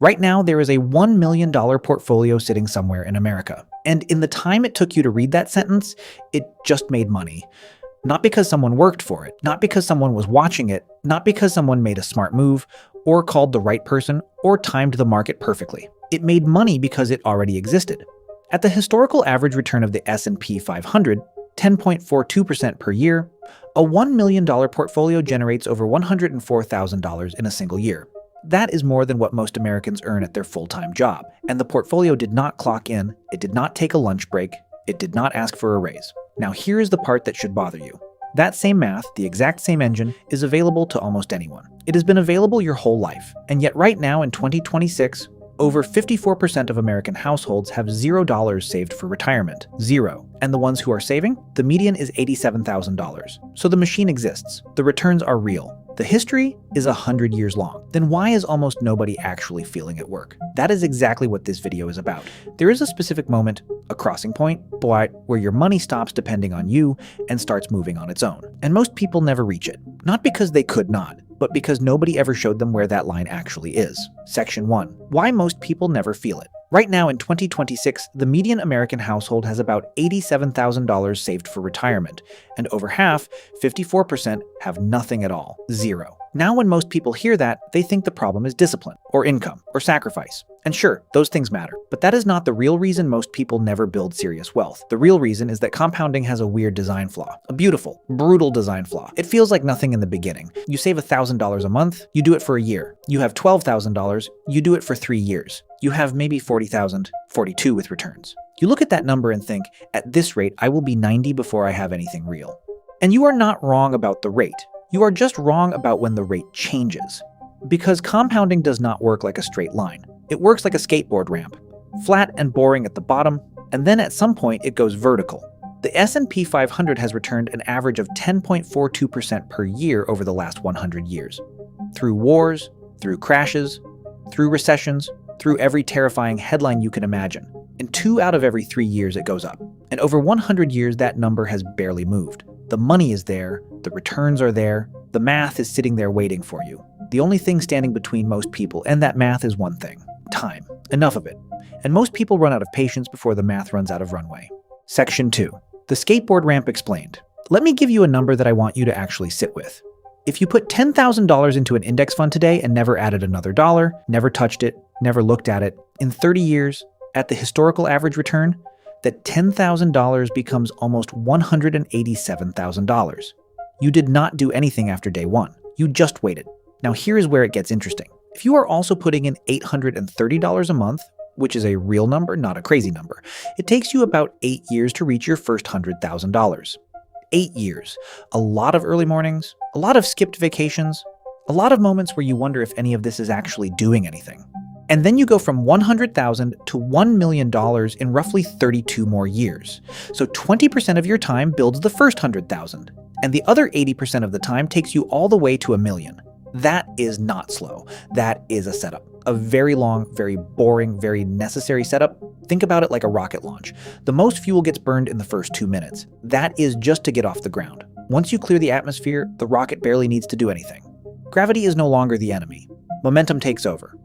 Right now, there is a $1 million portfolio sitting somewhere in America. And in the time it took you to read that sentence, it just made money. Not because someone worked for it, not because someone was watching it, not because someone made a smart move, or called the right person, or timed the market perfectly. It made money because it already existed. At the historical average return of the S&P 500, 10.42% per year, a $1 million portfolio generates over $104,000 in a single year. That is more than what most Americans earn at their full-time job, and the portfolio did not clock in, it did not take a lunch break, it did not ask for a raise. Now here is the part that should bother you. That same math, the exact same engine, is available to almost anyone. It has been available your whole life, and yet right now in 2026, over 54% of American households have $0 saved for retirement. Zero. And the ones who are saving? The median is $87,000. So the machine exists. The returns are real. The history is 100 years long. Then why is almost nobody actually feeling it work? That is exactly what this video is about. There is a specific moment, a crossing point, but where your money stops depending on you and starts moving on its own. And most people never reach it. Not because they could not, but because nobody ever showed them where that line actually is. Section 1. Why most people never feel it. Right now in 2026, the median American household has about $87,000 saved for retirement, and over half, 54%, have nothing at all. Zero. Now when most people hear that, they think the problem is discipline, or income, or sacrifice. And sure, those things matter, but that is not the real reason most people never build serious wealth. The real reason is that compounding has a weird design flaw. A beautiful, brutal design flaw. It feels like nothing in the beginning. You save $1,000 a month, you do it for a year. You have $12,000, you do it for 3 years. You have maybe $40,000, 42 with returns. You look at that number and think, at this rate, I will be 90 before I have anything real. And you are not wrong about the rate. You are just wrong about when the rate changes. Because compounding does not work like a straight line. It works like a skateboard ramp, flat and boring at the bottom, and then at some point it goes vertical. The S&P 500 has returned an average of 10.42% per year over the last 100 years. Through wars, through crashes, through recessions, through every terrifying headline you can imagine. In 2 out of every 3 years it goes up. And over 100 years that number has barely moved. The money is there, the returns are there, the math is sitting there waiting for you. The only thing standing between most people and that math is one thing. Time. Enough of it. And most people run out of patience before the math runs out of runway. Section 2. The skateboard ramp explained. Let me give you a number that I want you to actually sit with. If you put $10,000 into an index fund today and never added another dollar, never touched it, never looked at it, in 30 years, at the historical average return, that $10,000 becomes almost $187,000. You did not do anything after day one. You just waited. Now here is where it gets interesting. If you are also putting in $830 a month, which is a real number, not a crazy number, it takes you about 8 years to reach your first $100,000. 8 years. A lot of early mornings, a lot of skipped vacations, a lot of moments where you wonder if any of this is actually doing anything. And then you go from $100,000 to $1 million in roughly 32 more years. So 20% of your time builds the first $100,000, and the other 80% of the time takes you all the way to $1 million. That is not slow. That is a setup. A very long, very boring, very necessary setup. Think about it like a rocket launch. The most fuel gets burned in the first 2 minutes. That is just to get off the ground. Once you clear the atmosphere, the rocket barely needs to do anything. Gravity is no longer the enemy. Momentum takes over.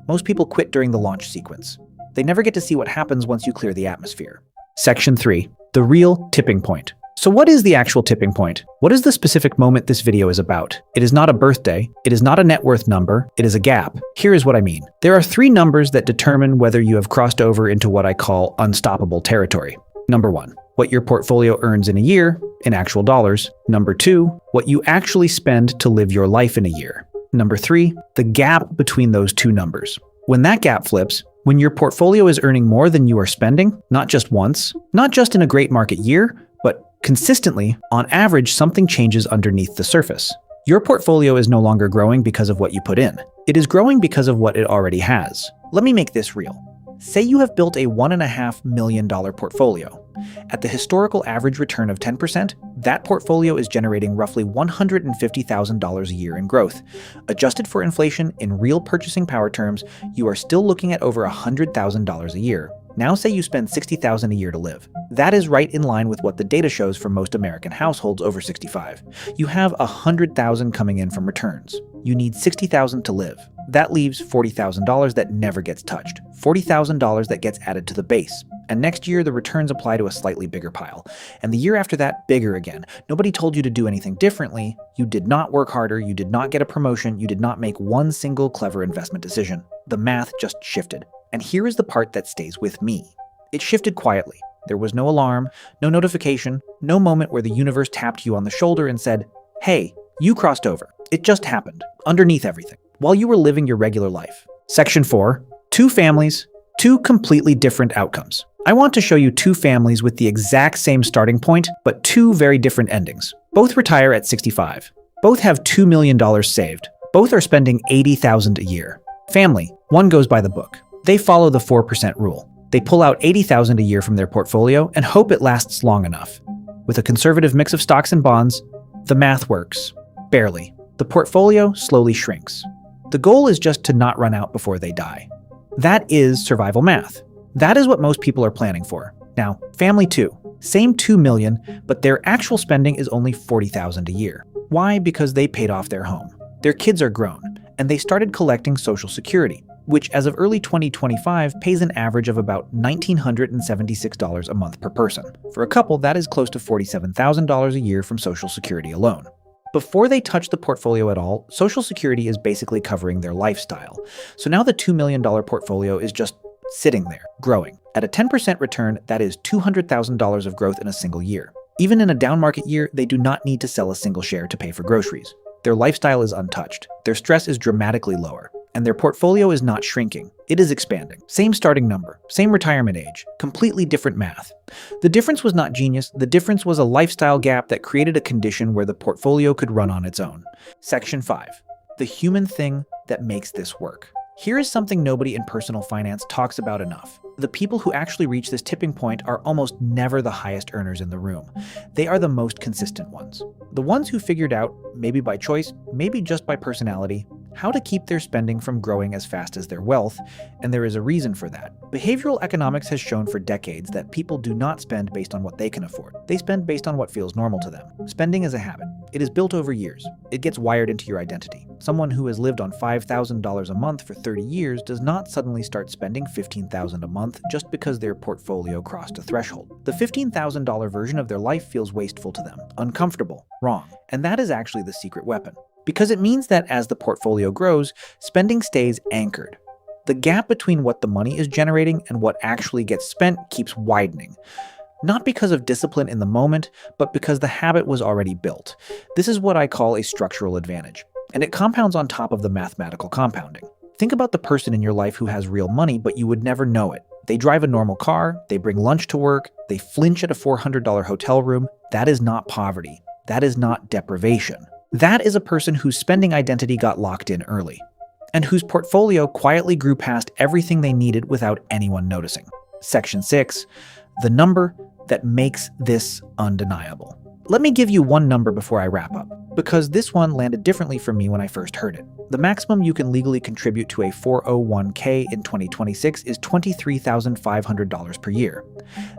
Most people quit during the launch sequence. They never get to see what happens once you clear the atmosphere. Section 3. The real tipping point. So what is the actual tipping point? What is the specific moment this video is about? It is not a birthday. It is not a net worth number. It is a gap. Here is what I mean. There are 3 numbers that determine whether you have crossed over into what I call unstoppable territory. Number 1, what your portfolio earns in a year, in actual dollars. Number 2, what you actually spend to live your life in a year. Number 3, the gap between those 2 numbers. When that gap flips, when your portfolio is earning more than you are spending, not just once, not just in a great market year, but consistently, on average, something changes underneath the surface. Your portfolio is no longer growing because of what you put in. It is growing because of what it already has. Let me make this real. Say you have built a $1.5 million portfolio. At the historical average return of 10%, that portfolio is generating roughly $150,000 a year in growth. Adjusted for inflation, in real purchasing power terms, you are still looking at over $100,000 a year. Now say you spend $60,000 a year to live. That is right in line with what the data shows for most American households over 65. You have $100,000 coming in from returns. You need $60,000 to live. That leaves $40,000 that never gets touched, $40,000 that gets added to the base. And next year, the returns apply to a slightly bigger pile. And the year after that, bigger again. Nobody told you to do anything differently. You did not work harder. You did not get a promotion. You did not make one single clever investment decision. The math just shifted. And here is the part that stays with me. It shifted quietly. There was no alarm, no notification, no moment where the universe tapped you on the shoulder and said, "Hey, you crossed over." It just happened, underneath everything, while you were living your regular life. Section 4. 2 families, 2 completely different outcomes. I want to show you 2 families with the exact same starting point, but 2 very different endings. Both retire at 65. Both have $2 million saved. Both are spending $80,000 a year. Family, one goes by the book. They follow the 4% rule. They pull out $80,000 a year from their portfolio and hope it lasts long enough. With a conservative mix of stocks and bonds, the math works. Barely. The portfolio slowly shrinks. The goal is just to not run out before they die. That is survival math. That is what most people are planning for. Now, family 2. Same $2 million, but their actual spending is only $40,000 a year. Why? Because they paid off their home. Their kids are grown, and they started collecting Social Security, which as of early 2025 pays an average of about $1,976 a month per person. For a couple, that is close to $47,000 a year from Social Security alone. Before they touch the portfolio at all, Social Security is basically covering their lifestyle. So now the $2 million portfolio is just sitting there, growing. At a 10% return, that is $200,000 of growth in a single year. Even in a down market year, they do not need to sell a single share to pay for groceries. Their lifestyle is untouched. Their stress is dramatically lower. And their portfolio is not shrinking. It is expanding. Same starting number, same retirement age, completely different math. The difference was not genius. The difference was a lifestyle gap that created a condition where the portfolio could run on its own. Section 5. The human thing that makes this work. Here is something nobody in personal finance talks about enough. The people who actually reach this tipping point are almost never the highest earners in the room. They are the most consistent ones. The ones who figured out, maybe by choice, maybe just by personality, how to keep their spending from growing as fast as their wealth, and there is a reason for that. Behavioral economics has shown for decades that people do not spend based on what they can afford. They spend based on what feels normal to them. Spending is a habit. It is built over years. It gets wired into your identity. Someone who has lived on $5,000 a month for 30 years does not suddenly start spending $15,000 a month just because their portfolio crossed a threshold. The $15,000 version of their life feels wasteful to them, uncomfortable, wrong, and that is actually the secret weapon. Because it means that as the portfolio grows, spending stays anchored. The gap between what the money is generating and what actually gets spent keeps widening. Not because of discipline in the moment, but because the habit was already built. This is what I call a structural advantage, and it compounds on top of the mathematical compounding. Think about the person in your life who has real money, but you would never know it. They drive a normal car, they bring lunch to work, they flinch at a $400 hotel room. That is not poverty. That is not deprivation. That is a person whose spending identity got locked in early, and whose portfolio quietly grew past everything they needed without anyone noticing. Section 6. The number that makes this undeniable. Let me give you one number before I wrap up, because this one landed differently for me when I first heard it. The maximum you can legally contribute to a 401k in 2026 is $23,500 per year.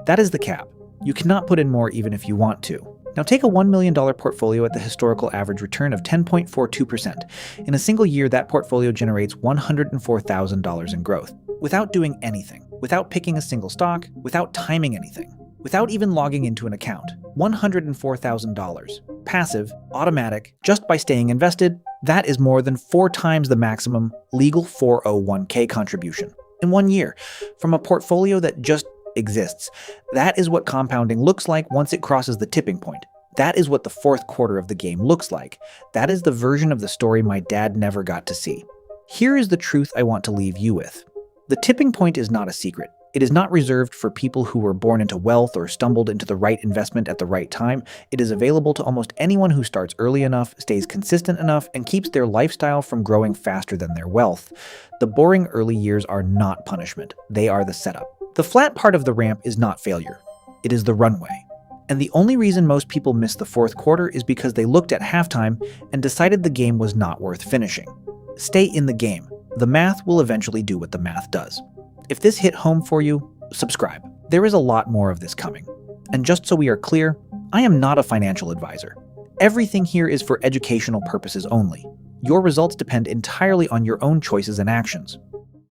That is the cap. You cannot put in more even if you want to. Now take a $1 million portfolio at the historical average return of 10.42%. In a single year, that portfolio generates $104,000 in growth, without doing anything, without picking a single stock, without timing anything, without even logging into an account. $104,000. Passive, automatic, just by staying invested. That is more than 4 times the maximum legal 401k contribution in 1 year from a portfolio that just exists. That is what compounding looks like once it crosses the tipping point. That is what the fourth quarter of the game looks like. That is the version of the story my dad never got to see. Here is the truth I want to leave you with. The tipping point is not a secret. It is not reserved for people who were born into wealth or stumbled into the right investment at the right time. It is available to almost anyone who starts early enough, stays consistent enough, and keeps their lifestyle from growing faster than their wealth. The boring early years are not punishment. They are the setup. The flat part of the ramp is not failure. It is the runway. And the only reason most people miss the fourth quarter is because they looked at halftime and decided the game was not worth finishing. Stay in the game. The math will eventually do what the math does. If this hit home for you, subscribe. There is a lot more of this coming. And just so we are clear, I am not a financial advisor. Everything here is for educational purposes only. Your results depend entirely on your own choices and actions.